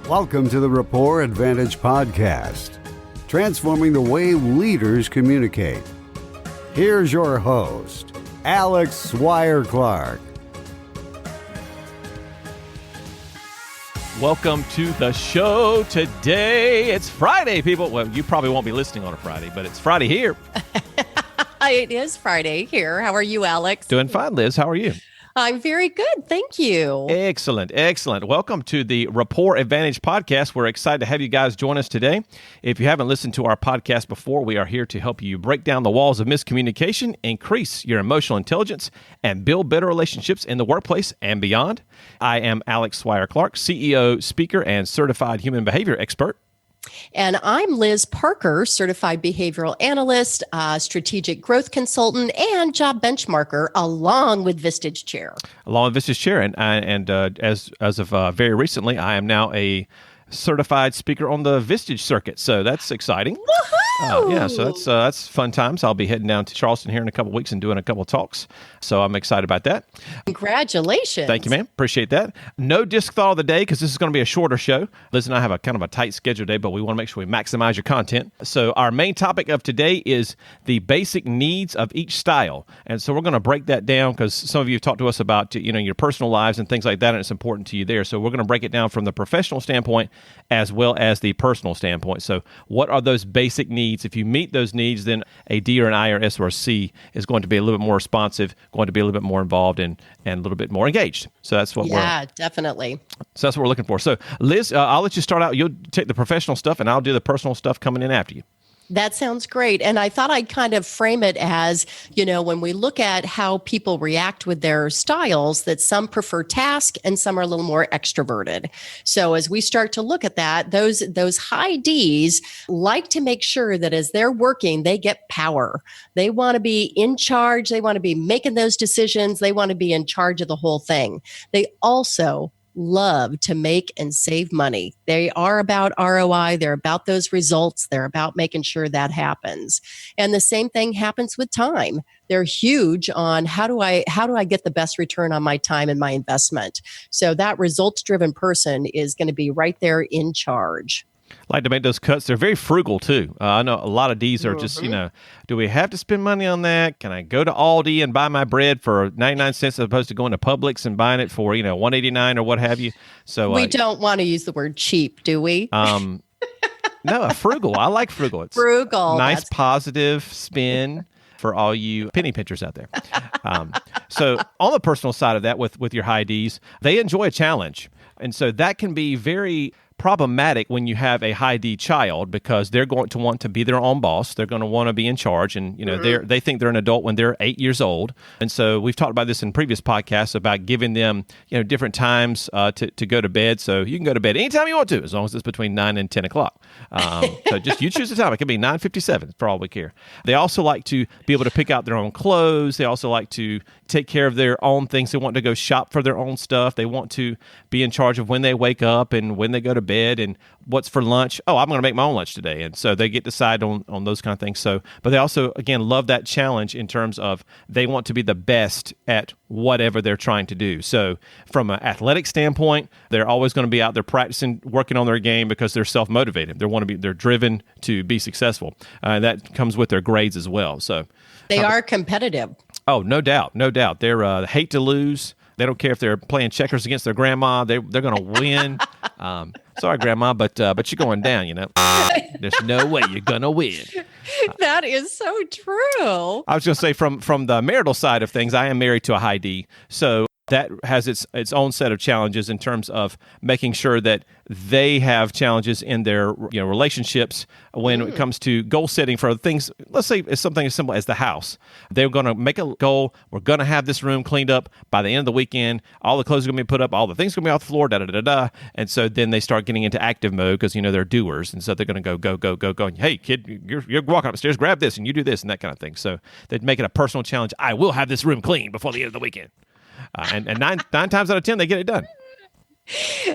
Welcome to the Rapport Advantage Podcast, transforming the way leaders communicate. Here's your host, Alex Swire-Clark. Welcome to the show today. It's Friday, people. Well, you probably won't be listening on a Friday, but it's Friday here. It is Friday here. How are you, Alex? Doing fine, Liz. How are you? I'm very good. Thank you. Excellent. Excellent. Welcome to the Rapport Advantage Podcast. We're excited to have you guys join us today. If you haven't listened to our podcast before, we are here to help you break down the walls of miscommunication, increase your emotional intelligence, and build better relationships in the workplace and beyond. I am Alex Swire-Clark, CEO, speaker, and certified human behavior expert. And I'm Liz Parker, certified behavioral analyst, strategic growth consultant, and job benchmarker, along with Vistage Chair. Along with Vistage Chair, and as of very recently, I am now a certified speaker on the Vistage circuit. So that's exciting. So that's fun times. I'll be heading down to Charleston here in a couple of weeks and doing a couple of talks. So I'm excited about that. Congratulations. Thank you, ma'am. Appreciate that. No disc thought of the day because this is going to be a shorter show. Liz and I have a kind of a tight schedule today, but we want to make sure we maximize your content. So our main topic of today is the basic needs of each style. And so we're going to break that down because some of you have talked to us about, your personal lives and things like that, and it's important to you there. So we're going to break it down from the professional standpoint as well as the personal standpoint. So what are those basic needs? If you meet those needs, then a D or an I or S or a C is going to be a little bit more responsive, going to be a little bit more involved and a little bit more engaged. So that's what definitely. So that's what we're looking for. So Liz, I'll let you start out. You'll take the professional stuff and I'll do the personal stuff coming in after you. That sounds great. And I thought I'd kind of frame it as, when we look at how people react with their styles, that some prefer task and some are a little more extroverted. So as we start to look at that, those high Ds like to make sure that as they're working, they get power. They want to be in charge. They want to be making those decisions. They want to be in charge of the whole thing. They also love to make and save money. They are about ROI. They're about those results. They're about making sure that happens. And the same thing happens with time. They're huge on how do I get the best return on my time and my investment. So that results-driven person is going to be right there in charge. Like to make those cuts. They're very frugal too. I know a lot of Ds are just, do we have to spend money on that? Can I go to Aldi and buy my bread for 99 cents as opposed to going to Publix and buying it for, $1.89 or what have you? So we don't want to use the word cheap, do we? No, frugal. I like frugal. It's frugal. Nice positive spin for all you penny pinchers out there. So on the personal side of that with your high Ds, they enjoy a challenge. And so that can be very problematic when you have a high D child because they're going to want to be their own boss. They're going to want to be in charge, and they think they're an adult when they're 8 years old. And so we've talked about this in previous podcasts about giving them different times to go to bed. So you can go to bed anytime you want to, as long as it's between 9 and 10 o'clock. So just you choose the time. It could be 9:57 for all we care. They also like to be able to pick out their own clothes. They also like to take care of their own things. They want to go shop for their own stuff. They want to be in charge of when they wake up and when they go to bed and what's for lunch. Oh, I'm going to make my own lunch today. And so they get to decide on those kind of things. So, but they also, again, love that challenge in terms of they want to be the best at whatever they're trying to do. So from an athletic standpoint, they're always going to be out there practicing, working on their game because they're self-motivated. They're driven to be successful. That comes with their grades as well. So they are competitive. Oh, no doubt. No doubt. They're hate to lose. They don't care if they're playing checkers against their grandma. They're going to win. Sorry, Grandma, but you're going down, There's no way you're going to win. That is so true. I was going to say from the marital side of things, I am married to a high D. So that has its own set of challenges in terms of making sure that they have challenges in their relationships when it comes to goal setting for things. Let's say it's something as simple as the house. They're going to make a goal. We're going to have this room cleaned up by the end of the weekend. All the clothes are going to be put up. All the things are going to be off the floor. And so then they start getting into active mode because they're doers, and so they're going to go. And, hey, kid, you're walking upstairs. Grab this, and you do this, and that kind of thing. So they make it a personal challenge. I will have this room clean before the end of the weekend. And nine times out of 10, they get it done.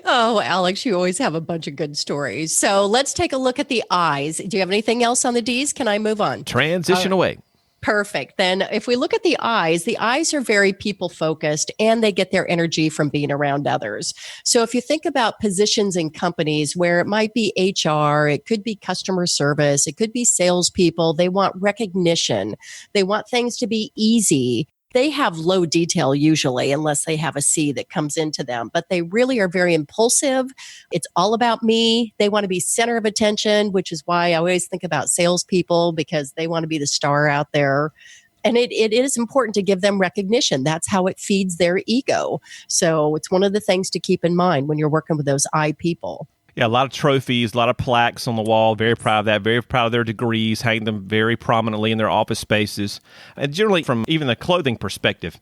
Oh, Alex, you always have a bunch of good stories. So let's take a look at the I's. Do you have anything else on the D's? Can I move on? Transition away. Perfect. Then if we look at the eyes are very people focused and they get their energy from being around others. So if you think about positions in companies where it might be HR, it could be customer service, it could be salespeople, they want recognition. They want things to be easy. They have low detail usually, unless they have a C that comes into them, but they really are very impulsive. It's all about me. They want to be center of attention, which is why I always think about salespeople because they want to be the star out there. And it is important to give them recognition. That's how it feeds their ego. So it's one of the things to keep in mind when you're working with those I people. Yeah, a lot of trophies, a lot of plaques on the wall. Very proud of that. Very proud of their degrees, hang them very prominently in their office spaces. And generally, from even the clothing perspective,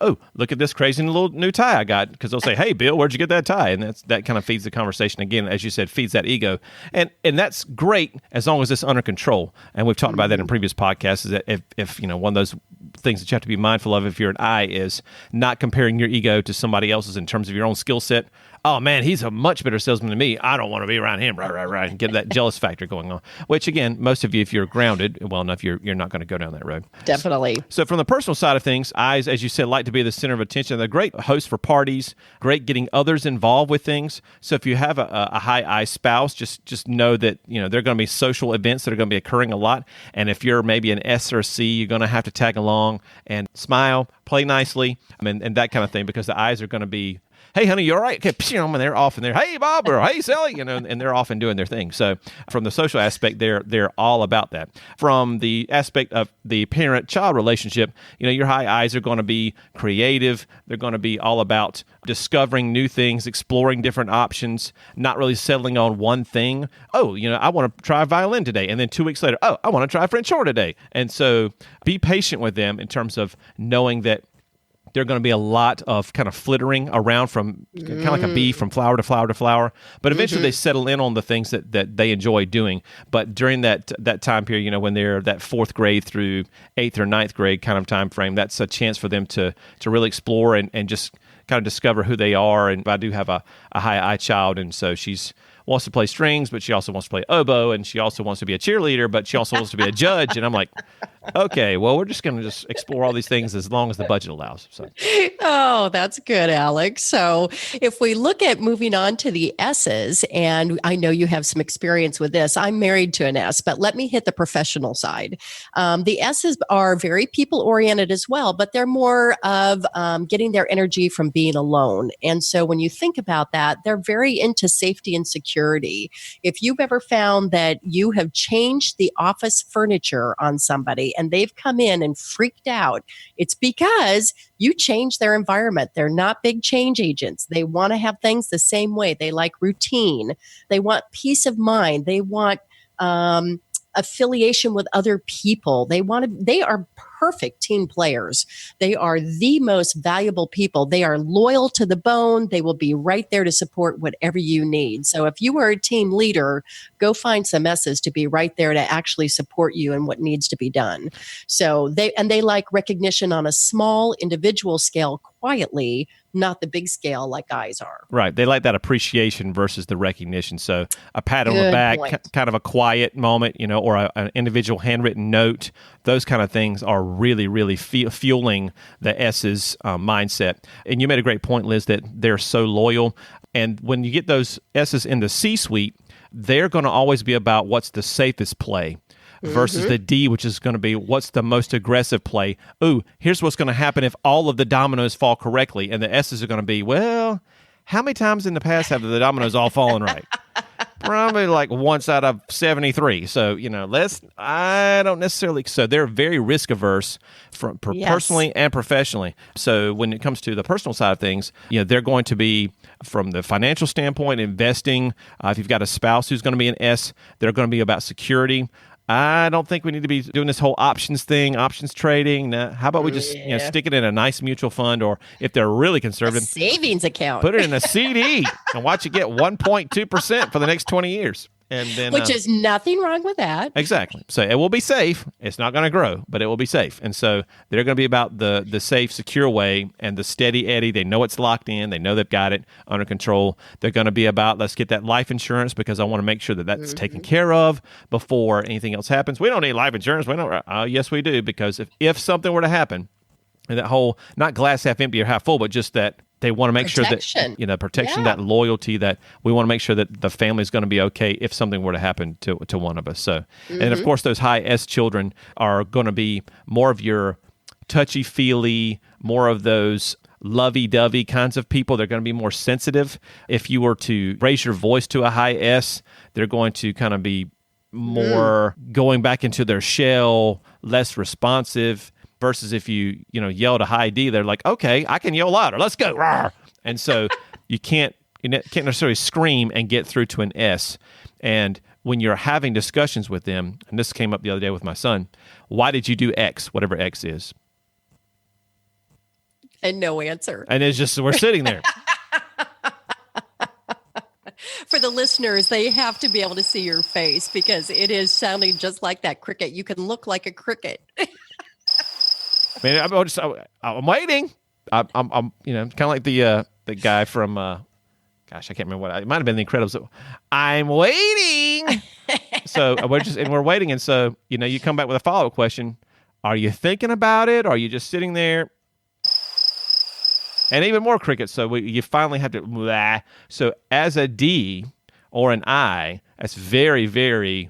oh, look at this crazy little new tie I got. Because they'll say, hey, Bill, where'd you get that tie? And that kind of feeds the conversation again, as you said, feeds that ego. And that's great as long as it's under control. And we've talked about that in previous podcasts, is that if one of those things that you have to be mindful of if you're an I is not comparing your ego to somebody else's in terms of your own skill set. Oh, man, he's a much better salesman than me. I don't want to be around him, right, and get that jealous factor going on, which, again, most of you, if you're grounded well enough, you're not going to go down that road. Definitely. So from the personal side of things, eyes, as you said, like to be the center of attention. They're great hosts for parties, great getting others involved with things. So if you have a high I spouse, just know that there are going to be social events that are going to be occurring a lot. And if you're maybe an S or a C, you're going to have to tag along and smile, play nicely, and that kind of thing, because the eyes are going to be, hey, honey, you all right? Okay, and they're off in there. Hey, Bob, or hey, Sally, and they're off and doing their thing. So from the social aspect, they're all about that. From the aspect of the parent-child relationship, your high eyes are going to be creative. They're going to be all about discovering new things, exploring different options, not really settling on one thing. Oh, I want to try violin today. And then 2 weeks later, oh, I want to try French horn today. And so be patient with them in terms of knowing that there are going to be a lot of kind of flittering around from kind of like a bee from flower to flower to flower. But eventually they settle in on the things that they enjoy doing. But during that time period, when they're that 4th grade through 8th or 9th grade kind of time frame, that's a chance for them to really explore and just kind of discover who they are. And I do have a high I child, and so she's wants to play strings, but she also wants to play oboe, and she also wants to be a cheerleader, but she also wants to be a judge. And I'm like, okay, well, we're just going to just explore all these things as long as the budget allows. So. Oh, that's good, Alex. So if we look at moving on to the S's, and I know you have some experience with this, I'm married to an S, but let me hit the professional side. The S's are very people-oriented as well, but they're more of getting their energy from being alone. And so when you think about that, they're very into safety and security. If you've ever found that you have changed the office furniture on somebody and they've come in and freaked out, it's because you changed their environment. They're not big change agents. They want to have things the same way. They like routine. They want peace of mind. They want affiliation with other people. They are perfect team players. They are the most valuable people. They are loyal to the bone. They will be right there to support whatever you need. So if you are a team leader, go find some S's to be right there to actually support you in what needs to be done. So they like recognition on a small individual scale quietly, not the big scale like guys are. Right. They like that appreciation versus the recognition. So a pat on the back, kind of a quiet moment, or an individual handwritten note, those kind of things are really, really fueling the S's mindset. And you made a great point, Liz, that they're so loyal. And when you get those S's in the C-suite, they're going to always be about what's the safest play. Versus the D, which is going to be what's the most aggressive play. Ooh, here's what's going to happen if all of the dominoes fall correctly. And the S's are going to be, well, how many times in the past have the dominoes all fallen right? Probably like once out of 73. So, I don't necessarily. So they're very risk averse personally and professionally. So when it comes to the personal side of things, they're going to be, from the financial standpoint, investing. If you've got a spouse who's going to be an S, they're going to be about security. I don't think we need to be doing this whole options trading. Nah, how about we just stick it in a nice mutual fund, or if they're really conservative, a savings account. Put it in a CD and watch it get 1.2% for the next 20 years. And then, which is nothing wrong with that. Exactly. So it will be safe. It's not going to grow, but it will be safe. And so they're going to be about the safe, secure way and the steady Eddie. They know it's locked in. They know they've got it under control. They're going to be about, let's get that life insurance because I want to make sure that that's taken care of before anything else happens. We don't need life insurance. We don't. Yes, we do, because if something were to happen, and that whole, not glass half empty or half full, but just that they want to make sure that, protection, that loyalty, that we want to make sure that the family is going to be okay if something were to happen to one of us. So, and of course, those high S children are going to be more of your touchy-feely, more of those lovey-dovey kinds of people. They're going to be more sensitive. If you were to raise your voice to a high S, they're going to kind of be more going back into their shell, less responsive. Versus if you yell to high D, they're like, okay, I can yell louder. Let's go. Rawr. And so you can't necessarily scream and get through to an S. And when you're having discussions with them, and this came up the other day with my son, why did you do X, whatever X is? And no answer. And it's just, we're sitting there. For the listeners, they have to be able to see your face because it is sounding just like that cricket. You can look like a cricket. Man, I'm waiting. I'm kind of like the guy from, gosh, I can't remember it might have been The Incredibles. I'm waiting. So we're waiting. And so, you come back with a follow-up question. Are you thinking about it? Or are you just sitting there? And even more crickets. So you finally have to, blah. So as a D or an I, that's very, very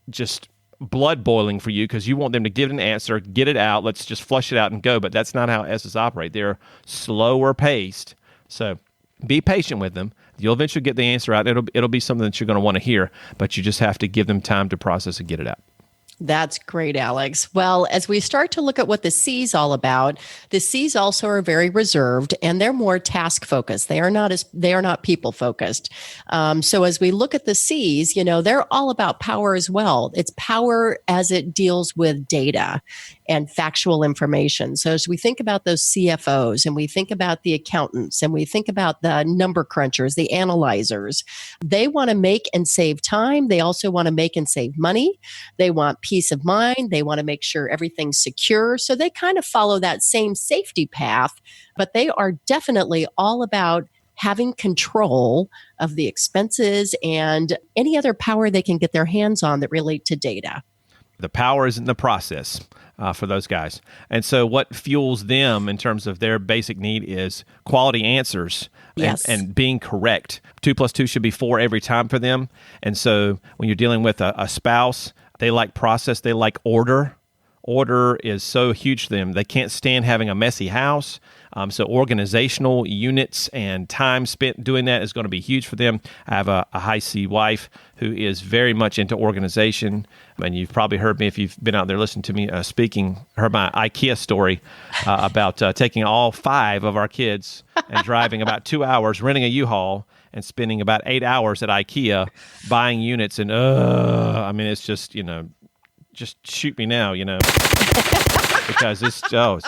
just blood boiling for you because you want them to give an answer, get it out, let's just flush it out and go. But that's not how S's operate. They're slower paced. So be patient with them. You'll eventually get the answer out. It'll be something that you're going to want to hear, but you just have to give them time to process and get it out. That's great, Alex. Well, as we start to look at what the C's all about, the C's also are very reserved and they're more task focused. They are not people focused. So as we look at the C's, they're all about power as well. It's power as it deals with data and factual information. So as we think about those CFOs and we think about the accountants and we think about the number crunchers, the analyzers, they want to make and save time. They also want to make and save money. They want peace of mind. They want to make sure everything's secure. So they kind of follow that same safety path, but they are definitely all about having control of the expenses and any other power they can get their hands on that relate to data. The power is in the process for those guys. And so what fuels them in terms of their basic need is quality answers and being correct. 2 + 2 should be 4 every time for them. And so when you're dealing with a spouse, they like process, they like order. Order is so huge to them. They can't stand having a messy house. So organizational units and time spent doing that is going to be huge for them. I have a high C wife who is very much into organization. And you've probably heard me, if you've been out there listening to me speaking, heard my IKEA story about taking all 5 of our kids and driving about 2 hours, renting a U-Haul, and spending about 8 hours at IKEA buying units. And it's just, just shoot me now, because it's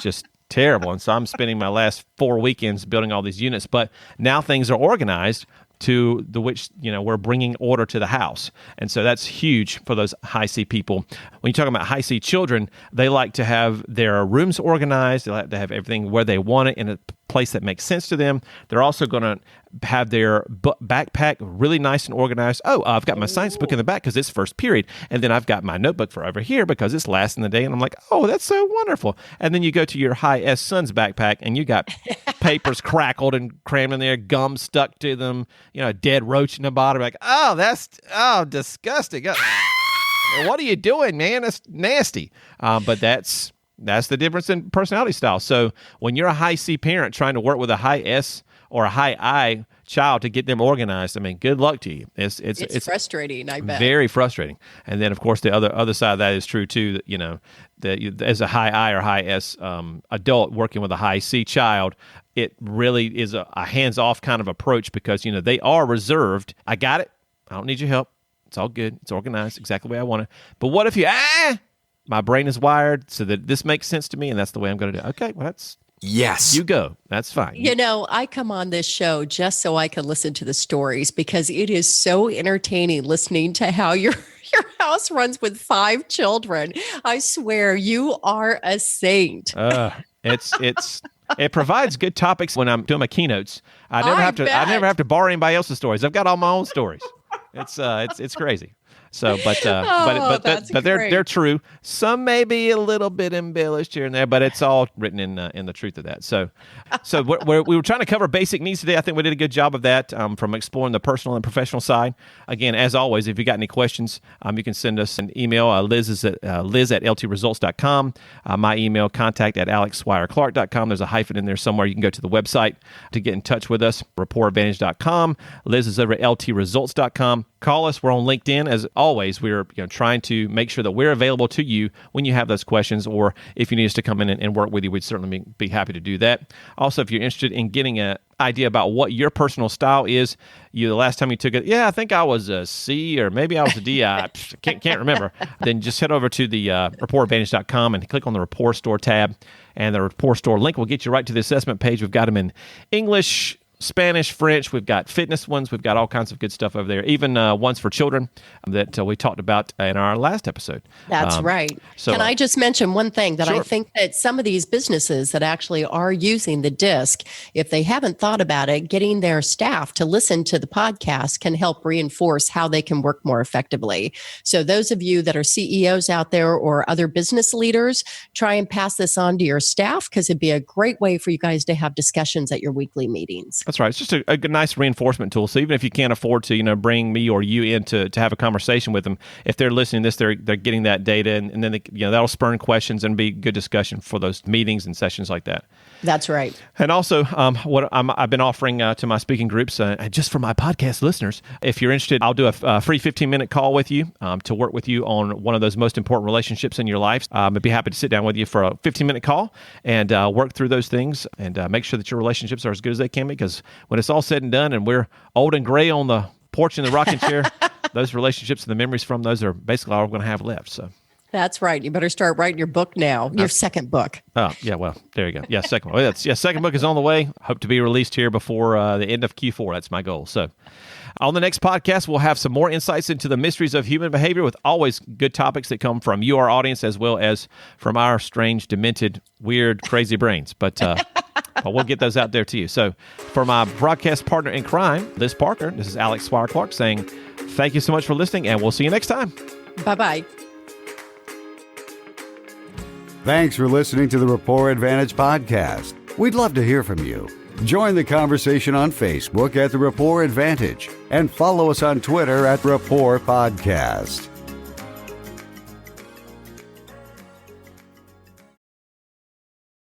just terrible. And so I'm spending my last 4 weekends building all these units. But now things are organized to the which, we're bringing order to the house. And so that's huge for those high C people. When you're talking about high C children, they like to have their rooms organized. They like to have everything where they want it in a place that makes sense to them. They're also going to have their backpack really nice and organized. Oh, I've got my science book in the back because it's first period. And then I've got my notebook for over here because it's last in the day. And I'm like, oh, that's so wonderful. And then you go to your high S son's backpack and you got papers crackled and crammed in there, gum stuck to them, a dead roach in the bottom. Like, that's disgusting. What are you doing, man? That's nasty. But that's the difference in personality style. So when you're a high C parent trying to work with a high S or a high I child to get them organized, good luck to you. It's frustrating, I bet. Very frustrating. And then, of course, the other side of that is true, too, that as a high I or high S adult working with a high C child, it really is a hands-off kind of approach because, they are reserved. I got it. I don't need your help. It's all good. It's organized exactly the way I want it. But what if my brain is wired so that this makes sense to me, and that's the way I'm going to do it. Okay, well, Yes. You go. That's fine. You know, I come on this show just so I can listen to the stories because it is so entertaining listening to how your house runs with 5 children. I swear you are a saint. It provides good topics when I'm doing my keynotes. I never have to borrow anybody else's stories. I've got all my own stories. It's crazy. So, but they're true. Some may be a little bit embellished here and there, but it's all written in the truth of that. So we were trying to cover basic needs today. I think we did a good job of that, from exploring the personal and professional side. Again, as always, if you got any questions, you can send us an email. Liz at ltresults.com. My email, contact@alexswire-clark.com. There's a hyphen in there somewhere. You can go to the website to get in touch with us. RapportAdvantage.com. Liz is over at ltresults.com. Call us. We're on LinkedIn. As always, we're trying to make sure that we're available to you when you have those questions, or if you need us to come in and work with you, we'd certainly be happy to do that. Also, if you're interested in getting an idea about what your personal style is, the last time you took it, I think I was a C or maybe I was a D. I can't remember. Then just head over to the RapportAdvantage.com and click on the Rapport Store tab, and the Rapport Store link will get you right to the assessment page. We've got them in English, Spanish, French. We've got fitness ones. We've got all kinds of good stuff over there. Even ones for children that we talked about in our last episode. That's right. So, can I just mention one thing that I think that some of these businesses that actually are using the disc, if they haven't thought about it, getting their staff to listen to the podcast can help reinforce how they can work more effectively. So those of you that are CEOs out there or other business leaders, try and pass this on to your staff, because it'd be a great way for you guys to have discussions at your weekly meetings. That's right. It's just a nice reinforcement tool. So even if you can't afford to, bring me or you in to have a conversation with them, if they're listening to this, they're getting that data, and then that'll spurn questions and be good discussion for those meetings and sessions like that. That's right. And also, what I've been offering to my speaking groups, just for my podcast listeners, if you're interested, I'll do a free 15-minute call with you to work with you on one of those most important relationships in your life. I'd be happy to sit down with you for a 15-minute call and work through those things and make sure that your relationships are as good as they can be, because when it's all said and done and we're old and gray on the porch in the rocking chair, those relationships and the memories from those are basically all we're going to have left. So. That's right. You better start writing your book now, your second book. Oh, yeah. Well, there you go. Yeah, second one. Second book is on the way. Hope to be released here before the end of Q4. That's my goal. So on the next podcast, we'll have some more insights into the mysteries of human behavior, with always good topics that come from you, our audience, as well as from our strange, demented, weird, crazy brains. But we'll get those out there to you. So for my broadcast partner in crime, Liz Parker, this is Alex Swire-Clark saying thank you so much for listening, and we'll see you next time. Bye-bye. Thanks for listening to the Rapport Advantage podcast. We'd love to hear from you. Join the conversation on Facebook at the Rapport Advantage and follow us on Twitter at Rapport Podcast.